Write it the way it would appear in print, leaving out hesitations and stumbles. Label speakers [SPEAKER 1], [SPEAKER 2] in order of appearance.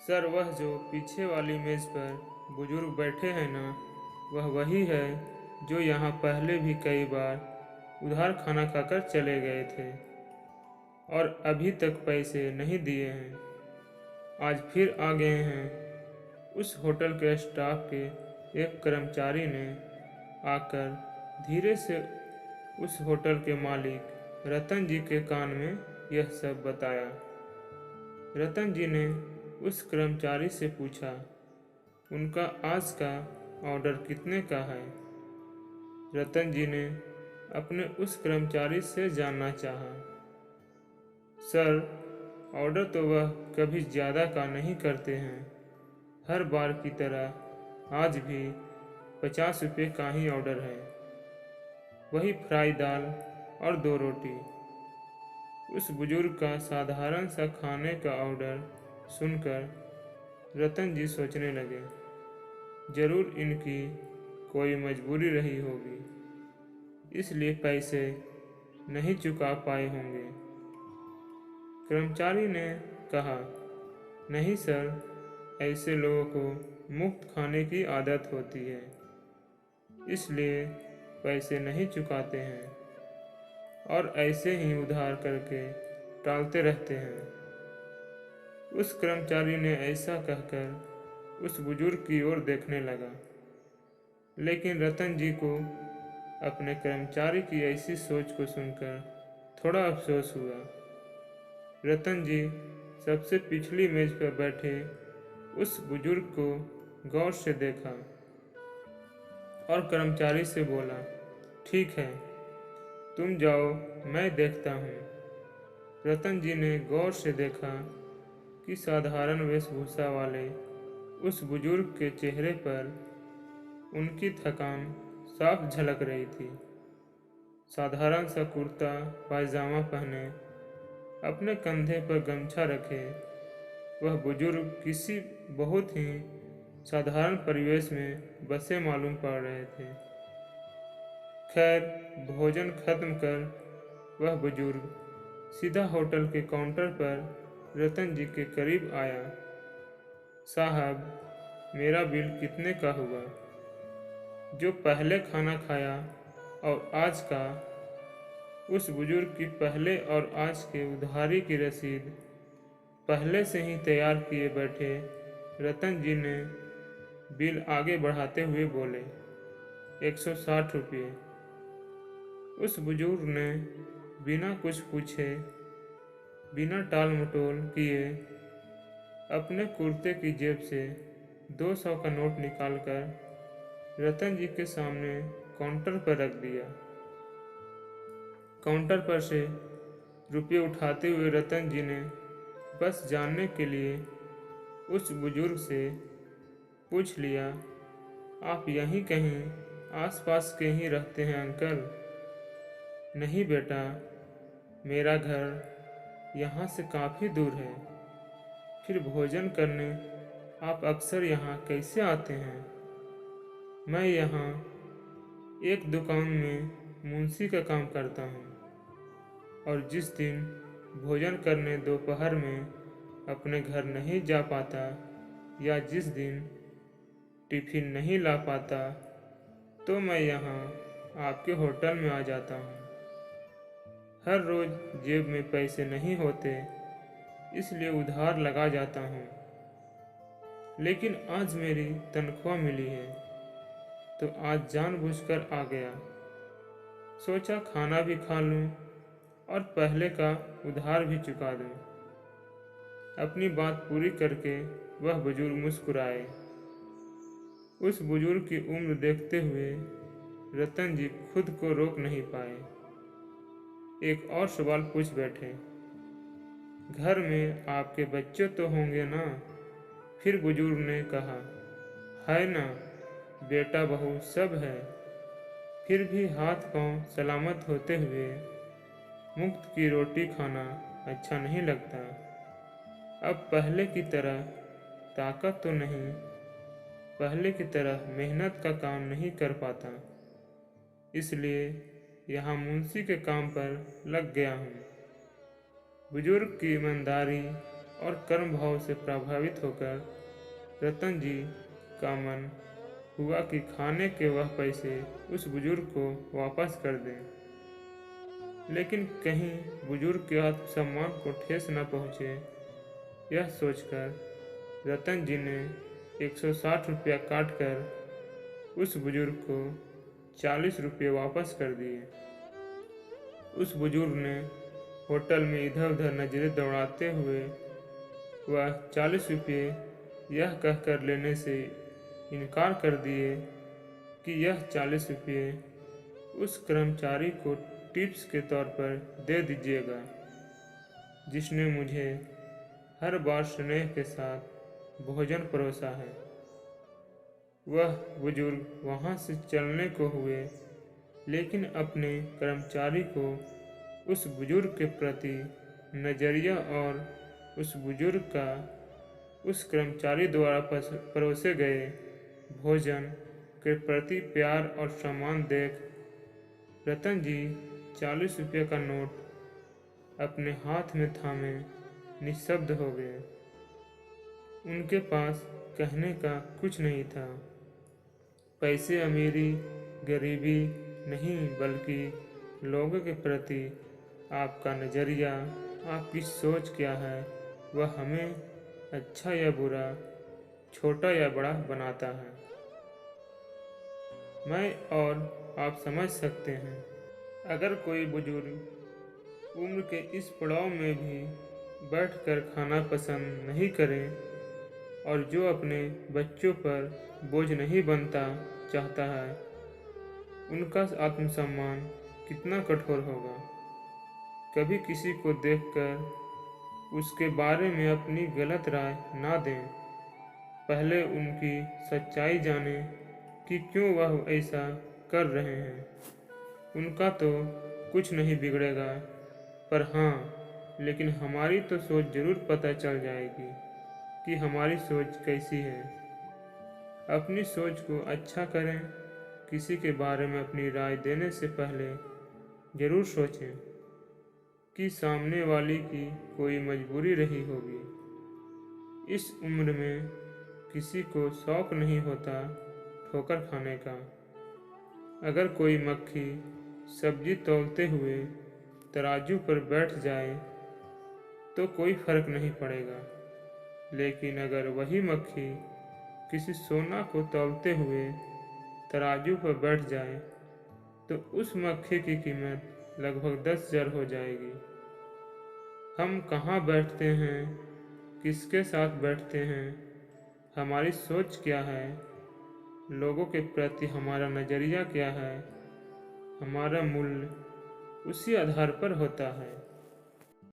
[SPEAKER 1] Sir, वह जो पीछे वाली मेज पर बुजुर्ग बैठे हैं ना, वह वही है जो यहाँ पहले भी कई बार उधार खाना खाकर चले गए थे और अभी तक पैसे नहीं दिए हैं। आज फिर आ गए हैं। उस होटल के स्टाफ के एक कर्मचारी ने आकर धीरे से उस होटल के मालिक रतन जी के कान में यह सब बताया। रतन जी ने उस कर्मचारी से पूछा, उनका आज का ऑर्डर कितने का है? रतन जी ने अपने उस कर्मचारी से जानना चाहा। सर, ऑर्डर तो वह कभी ज़्यादा का नहीं करते हैं। हर बार की तरह आज भी 50 रुपये का ही ऑर्डर है। वही फ्राई दाल और 2 रोटी। उस बुजुर्ग का साधारण सा खाने का ऑर्डर सुनकर रतन जी सोचने लगे, जरूर इनकी कोई मजबूरी रही होगी, इसलिए पैसे नहीं चुका पाए होंगे। कर्मचारी ने कहा, नहीं सर, ऐसे लोगों को मुफ्त खाने की आदत होती है, इसलिए पैसे नहीं चुकाते हैं और ऐसे ही उधार करके टालते रहते हैं। उस कर्मचारी ने ऐसा कहकर उस बुजुर्ग की ओर देखने लगा, लेकिन रतन जी को अपने कर्मचारी की ऐसी सोच को सुनकर थोड़ा अफसोस हुआ। रतन जी सबसे पिछली मेज पर बैठे उस बुजुर्ग को गौर से देखा और कर्मचारी से बोला, ठीक है, तुम जाओ, मैं देखता हूँ। रतन जी ने गौर से देखा कि साधारण वेशभूषा वाले उस बुजुर्ग के चेहरे पर उनकी थकान साफ झलक रही थी। साधारण सा कुर्ता पायजामा पहने, अपने कंधे पर गमछा रखे, वह बुजुर्ग किसी बहुत ही साधारण परिवेश में बसे मालूम पड़ रहे थे। खैर, भोजन खत्म कर वह बुजुर्ग सीधा होटल के काउंटर पर रतन जी के करीब आया। साहब, मेरा बिल कितने का हुआ? जो पहले खाना खाया और आज का। उस बुजुर्ग की पहले और आज के उधारी की रसीद पहले से ही तैयार किए बैठे रतन जी ने बिल आगे बढ़ाते हुए बोले, 160 रुपये। उस बुजुर्ग ने बिना कुछ पूछे, बिना टाल मटोल किए अपने कुर्ते की जेब से 200 का नोट निकालकर रतन जी के सामने काउंटर पर रख दिया। काउंटर पर से रुपये उठाते हुए रतन जी ने बस जानने के लिए उस बुजुर्ग से पूछ लिया, आप यहीं कहीं आसपास के ही रहते हैं अंकल? नहीं बेटा, मेरा घर यहाँ से काफ़ी दूर है। फिर भोजन करने आप अक्सर यहाँ कैसे आते हैं? मैं यहाँ एक दुकान में मुंशी का काम करता हूँ और जिस दिन भोजन करने दोपहर में अपने घर नहीं जा पाता या जिस दिन टिफिन नहीं ला पाता, तो मैं यहाँ आपके होटल में आ जाता हूँ। हर रोज़ जेब में पैसे नहीं होते, इसलिए उधार लगा जाता हूँ। लेकिन आज मेरी तनख्वाह मिली है, तो आज जानबूझकर आ गया। सोचा खाना भी खा लूँ और पहले का उधार भी चुका दूँ। अपनी बात पूरी करके वह बुजुर्ग मुस्कुराए। उस बुजुर्ग की उम्र देखते हुए रतन जी खुद को रोक नहीं पाए। एक और सवाल पूछ बैठे, घर में आपके बच्चे तो होंगे ना? फिर बुजुर्ग ने कहा, है ना, बेटा बहू सब है। फिर भी हाथ पांव सलामत होते हुए मुफ्त की रोटी खाना अच्छा नहीं लगता। अब पहले की तरह ताकत तो नहीं, पहले की तरह मेहनत का काम नहीं कर पाता, इसलिए यहाँ मुंशी के काम पर लग गया हूँ। बुजुर्ग की ईमानदारी और कर्म भाव से प्रभावित होकर रतन जी का मन हुआ कि खाने के वह पैसे उस बुजुर्ग को वापस कर दें, लेकिन कहीं बुजुर्ग के आत्मसम्मान को ठेस न पहुँचे। यह सोचकर रतन जी ने 160 रुपया काट कर उस बुजुर्ग को 40 रुपये वापस कर दिए। उस बुजुर्ग ने होटल में इधर उधर नजरें दौड़ाते हुए वह 40 रुपये यह कहकर लेने से इनकार कर दिए कि यह 40 रुपये उस कर्मचारी को टिप्स के तौर पर दे दीजिएगा, जिसने मुझे हर बार स्नेह के साथ भोजन परोसा है। वह बुजुर्ग वहाँ से चलने को हुए, लेकिन अपने कर्मचारी को उस बुजुर्ग के प्रति नज़रिया और उस बुजुर्ग का उस कर्मचारी द्वारा परोसे गए भोजन के प्रति प्यार और सम्मान देख रतन जी 40 रुपये का नोट अपने हाथ में थामे निःशब्द हो गए। उनके पास कहने का कुछ नहीं था। पैसे अमीरी गरीबी नहीं, बल्कि लोगों के प्रति आपका नज़रिया, आपकी सोच क्या है, वह हमें अच्छा या बुरा, छोटा या बड़ा बनाता है। मैं और आप समझ सकते हैं, अगर कोई बुजुर्ग उम्र के इस पड़ाव में भी बैठकर खाना पसंद नहीं करे और जो अपने बच्चों पर बोझ नहीं बनता चाहता है, उनका आत्मसम्मान कितना कठोर होगा। कभी किसी को देखकर उसके बारे में अपनी गलत राय ना दें। पहले उनकी सच्चाई जानें कि क्यों वह ऐसा कर रहे हैं। उनका तो कुछ नहीं बिगड़ेगा, पर हाँ, लेकिन हमारी तो सोच जरूर पता चल जाएगी कि हमारी सोच कैसी है। अपनी सोच को अच्छा करें। किसी के बारे में अपनी राय देने से पहले जरूर सोचें कि सामने वाले की कोई मजबूरी रही होगी। इस उम्र में किसी को शौक नहीं होता ठोकर खाने का। अगर कोई मक्खी सब्जी तौलते हुए तराजू पर बैठ जाए तो कोई फर्क नहीं पड़ेगा, लेकिन अगर वही मक्खी किसी सोना को तौलते हुए तराजू पर बैठ जाए तो उस मक्खी की कीमत लगभग 10,000 हो जाएगी। हम कहाँ बैठते हैं, किसके साथ बैठते हैं, हमारी सोच क्या है, लोगों के प्रति हमारा नज़रिया क्या है, हमारा मूल्य उसी आधार पर होता है।